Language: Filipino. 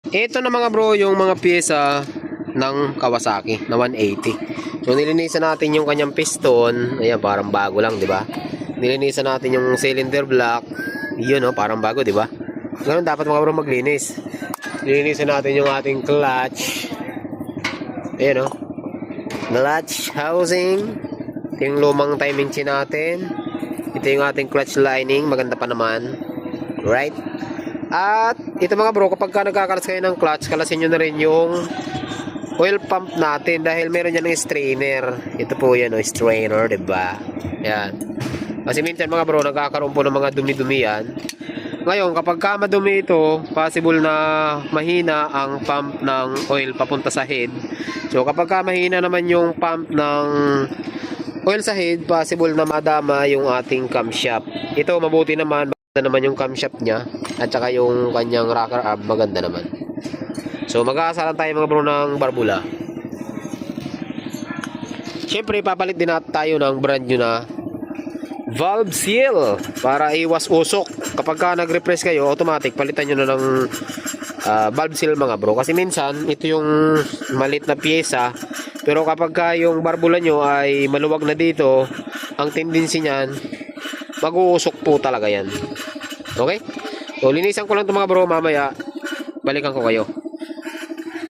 Ito na mga bro, yung mga pyesa ng Kawasaki na 180. So nilinisan natin yung kanyang piston. Ayan, parang bago lang, di ba? Nilinisan natin yung cylinder block. Yun, oh, parang bago, di ba? Ganun dapat mga bro maglinis. Nilinisan natin yung ating clutch. Ayan, oh. Clutch housing. Ito yung lumang timing chain natin. Ito yung ating clutch lining. Maganda pa naman. Right? At ito mga bro, kapag ka nagkakalas kayo ng clutch, kalasin nyo na rin yung oil pump natin dahil meron yan ng strainer. Ito po yan, oh, strainer, diba? Yan. Kasi minsan mga bro, nagkakaroon po ng mga dumi-dumi yan. Ngayon, kapag ka madumi ito, possible na mahina ang pump ng oil papunta sa head. So kapag ka mahina naman yung pump ng oil sa head, possible na madama yung ating camshaft. Ito mabuti naman, maganda naman yung camshaft nya at saka yung kanyang rocker arm maganda naman. So mag-aasalan tayo mga bro ng barbula. Siyempre papalit din natin tayo ng brand new na valve seal para iwas usok. Kapag ka nag-repress kayo, automatic palitan nyo na ng valve seal mga bro. Kasi minsan ito yung malit na pyesa, pero kapag ka yung barbula nyo ay maluwag na dito, ang tendency nyan mag-uusok po talaga yan. Okay? So linisan ko lang ito mga bro, mamaya balikan ko kayo.